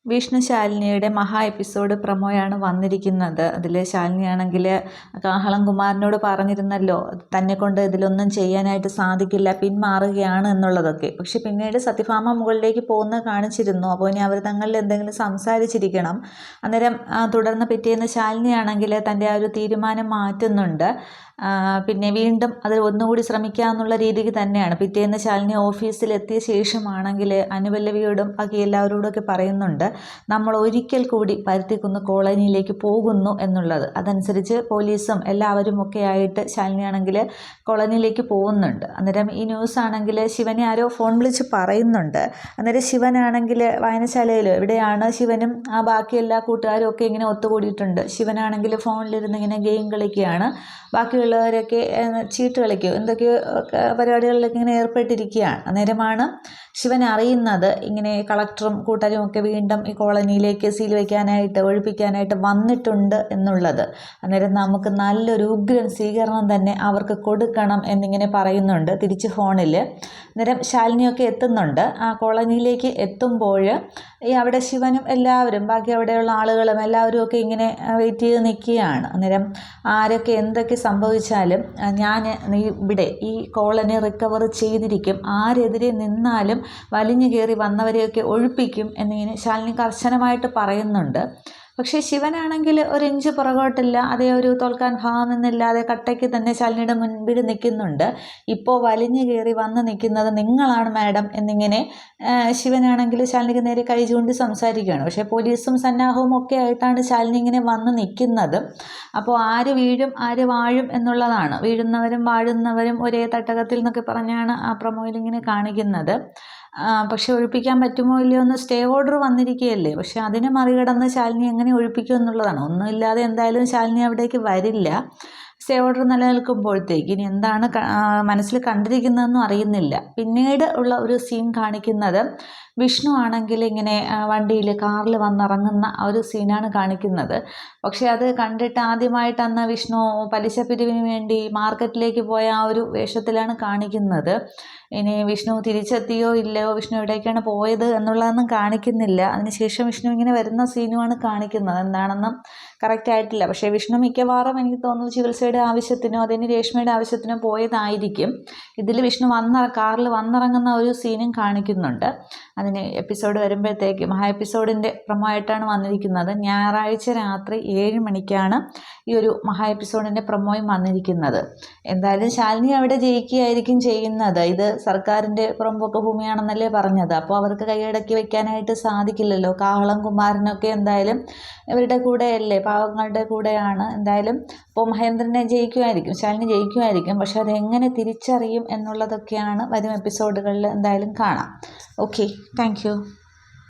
വിഷ്ണു ശാലിനിയുടെ മഹാ എപ്പിസോഡ് പ്രൊമോയാണ് വന്നിരിക്കുന്നത്. അതിൽ ശാലിനിയാണെങ്കിൽ കാഹളം കുമാരനോട് പറഞ്ഞിരുന്നല്ലോ തന്നെ കൊണ്ട് ഇതിലൊന്നും ചെയ്യാനായിട്ട് സാധിക്കില്ല, പിന്മാറുകയാണ് എന്നുള്ളതൊക്കെ. പക്ഷെ പിന്നീട് സത്യഭാമ മുകളിലേക്ക് പോകുന്നത് കാണിച്ചിരുന്നു. അപ്പോൾ ഇനി അവർ തങ്ങളിൽ എന്തെങ്കിലും സംസാരിച്ചിരിക്കണം. അന്നേരം തുടർന്ന് പിറ്റേന്ന് ശാലിനിയാണെങ്കിൽ തൻ്റെ ആ ഒരു തീരുമാനം മാറ്റുന്നുണ്ട്. പിന്നെ വീണ്ടും അത് ഒന്നുകൂടി ശ്രമിക്കാമെന്നുള്ള രീതിക്ക് തന്നെയാണ്. പിറ്റേന്ന് ശാലിനി ഓഫീസിലെത്തിയ ശേഷമാണെങ്കിൽ അനുപല്ലവിയോടും ബാക്കി എല്ലാവരോടൊക്കെ പറയുന്നുണ്ട്, നമ്മൾ ഒരിക്കൽ കൂടി പരുത്തിക്കുന്ന് കോളനിയിലേക്ക് പോകുന്നു എന്നുള്ളത്. അതനുസരിച്ച് പോലീസും എല്ലാവരും ഒക്കെ ആയിട്ട് ശാലിനിയാണെങ്കിൽ കോളനിയിലേക്ക് പോകുന്നുണ്ട്. അന്നേരം ഈ ന്യൂസ് ആണെങ്കിൽ ശിവനെ ആരോ ഫോൺ വിളിച്ച് പറയുന്നുണ്ട്. അന്നേരം ശിവനാണെങ്കിൽ വായനശാലയിൽ എവിടെയാണ് ശിവനും ബാക്കി എല്ലാ കൂട്ടുകാരും ഒക്കെ ഇങ്ങനെ ഒത്തുകൂടിയിട്ടുണ്ട്. ശിവനാണെങ്കിൽ ഫോണിലിരുന്ന് ഇങ്ങനെ ഗെയിം കളിക്കുകയാണ്. ബാക്കിയുള്ളവരൊക്കെ ചീട്ട് കളിക്കും, എന്തൊക്കെയോ പരിപാടികളിലൊക്കെ ഇങ്ങനെ ഏർപ്പെട്ടിരിക്കുകയാണ്. അന്നേരമാണ് ശിവൻ അറിയുന്നത് ഇങ്ങനെ കളക്ടറും കൂട്ടരും ഒക്കെ വീണ്ടും ഈ കോളനിയിലേക്ക് സീൽ വയ്ക്കാനായിട്ട് ഒഴിപ്പിക്കാനായിട്ട് വന്നിട്ടുണ്ട് എന്നുള്ളത്. അന്നേരം നമുക്ക് നല്ലൊരു ഉഗ്രൻ സ്വീകരണം തന്നെ അവർക്ക് കൊടുക്കണം എന്നിങ്ങനെ പറയുന്നുണ്ട് തിരിച്ച് ഫോണിൽ. അന്നേരം ശാലിനിയൊക്കെ എത്തുന്നുണ്ട്. ആ കോളനിയിലേക്ക് എത്തുമ്പോൾ ഈ അവിടെ ശിവനും എല്ലാവരും ബാക്കി അവിടെയുള്ള ആളുകളും എല്ലാവരും ഒക്കെ ഇങ്ങനെ വെയിറ്റ് ചെയ്ത് നിൽക്കുകയാണ്. അന്നേരം ആരൊക്കെ എന്തൊക്കെ സംഭവിച്ചാലും ഞാൻ ഇവിടെ ഈ കോളനി റിക്കവർ ചെയ്തിരിക്കും, ആരെതിരെ നിന്നാലും വലിഞ്ഞു കയറി വന്നവരെയൊക്കെ ഒഴിപ്പിക്കും എന്നിങ്ങനെ ശാലിനി കർശനമായിട്ട് പറയുന്നുണ്ട്. പക്ഷേ ശിവനാണെങ്കിൽ ഒരു ഇഞ്ച് പുറകോട്ടില്ല, അതേ ഒരു തോൽക്കാൻ ഭാവം എന്നില്ലാതെ കട്ടയ്ക്ക് തന്നെ ശാലിനിയുടെ മുൻപിൽ നിൽക്കുന്നുണ്ട്. ഇപ്പോൾ വലിഞ്ഞു കയറി വന്ന് നിൽക്കുന്നത് നിങ്ങളാണ് മാഡം എന്നിങ്ങനെ ശിവനാണെങ്കിൽ ശാലിനിക്ക് നേരെ കൈ ചൂണ്ടി സംസാരിക്കുകയാണ്. പക്ഷേ പോലീസും സന്നാഹവും ഒക്കെ ആയിട്ടാണ് ശാലിനി ഇങ്ങനെ വന്ന് നിൽക്കുന്നത്. അപ്പോൾ ആര് വീഴും ആര് വാഴും എന്നുള്ളതാണ്. വീഴുന്നവരും വാഴുന്നവരും ഒരേ തട്ടകത്തിൽ എന്നൊക്കെ പറഞ്ഞാണ് ആ പ്രൊമോയിൽ ഇങ്ങനെ കാണിക്കുന്നത്. പക്ഷെ ഒഴിപ്പിക്കാൻ പറ്റുമോ ഇല്ലയോ എന്ന് സ്റ്റേ ഓർഡർ വന്നിരിക്കുകയല്ലേ. പക്ഷെ അതിനെ മറികടന്ന് ശാലിനി എങ്ങനെ ഒഴിപ്പിക്കും എന്നുള്ളതാണ്. ഒന്നുമില്ലാതെ എന്തായാലും ശാലിനി അവിടേക്ക് വരില്ല. സ്റ്റേ ഓർഡർ നിലനിൽക്കുമ്പോഴത്തേക്ക് ഇനി എന്താണ് മനസ്സിൽ കണ്ടിരിക്കുന്നതെന്നും അറിയുന്നില്ല. പിന്നീട് ഉള്ള ഒരു സീൻ കാണിക്കുന്നത് വിഷ്ണു ആണെങ്കിൽ ഇങ്ങനെ വണ്ടിയിൽ കാറിൽ വന്നിറങ്ങുന്ന ആ ഒരു സീനാണ് കാണിക്കുന്നത്. പക്ഷെ അത് കണ്ടിട്ട് ആദ്യമായിട്ട് അന്ന് വിഷ്ണു പലിശ പിരിവിന് വേണ്ടി മാർക്കറ്റിലേക്ക് പോയ ആ ഒരു വേഷത്തിലാണ് കാണിക്കുന്നത്. ഇനി വിഷ്ണു തിരിച്ചെത്തിയോ ഇല്ലയോ, വിഷ്ണു എവിടേക്കാണ് പോയത് എന്നുള്ളതൊന്നും കാണിക്കുന്നില്ല. അതിനുശേഷം വിഷ്ണു ഇങ്ങനെ വരുന്ന സീനുമാണ് കാണിക്കുന്നത്. എന്താണെന്നും കറക്റ്റ് ആയിട്ടില്ല. പക്ഷേ വിഷ്ണു മിക്കവാറും എനിക്ക് തോന്നുന്നു ചികിത്സയുടെ ആവശ്യത്തിനോ അതിന് രേഷ്മയുടെ ആവശ്യത്തിനോ പോയതായിരിക്കും. ഇതിൽ വിഷ്ണു കാറിൽ വന്നിറങ്ങുന്ന ഒരു സീനും കാണിക്കുന്നുണ്ട്. അതിന് എപ്പിസോഡ് വരുമ്പോഴത്തേക്ക് മഹാ എപ്പിസോഡിൻ്റെ പ്രൊമോ ആയിട്ടാണ് വന്നിരിക്കുന്നത്. ഞായറാഴ്ച രാത്രി 7 മണിക്കാണ് ഈ ഒരു മഹാ എപ്പിസോഡിൻ്റെ പ്രൊമോയും വന്നിരിക്കുന്നത്. എന്തായാലും ശാലിനി അവിടെ ജയിക്കുകയായിരിക്കും ചെയ്യുന്നത്. ഇത് സർക്കാരിൻ്റെ പുറമ്പോക്ക് ഭൂമിയാണെന്നല്ലേ പറഞ്ഞത്. അപ്പോൾ അവർക്ക് കൈയടക്കി വെക്കാനായിട്ട് സാധിക്കില്ലല്ലോ. കാഹളം കുമാരനൊക്കെ എന്തായാലും ഇവരുടെ കൂടെയല്ലേ, പാവങ്ങളുടെ കൂടെയാണ്. എന്തായാലും അപ്പോൾ മഹേന്ദ്രനെ ജയിക്കുമായിരിക്കും, ശാലിനി ജയിക്കുമായിരിക്കും. പക്ഷെ അതെങ്ങനെ തിരിച്ചറിയും എന്നുള്ളതൊക്കെയാണ് വരും എപ്പിസോഡുകളിൽ എന്തായാലും കാണാം. Okay, thank you.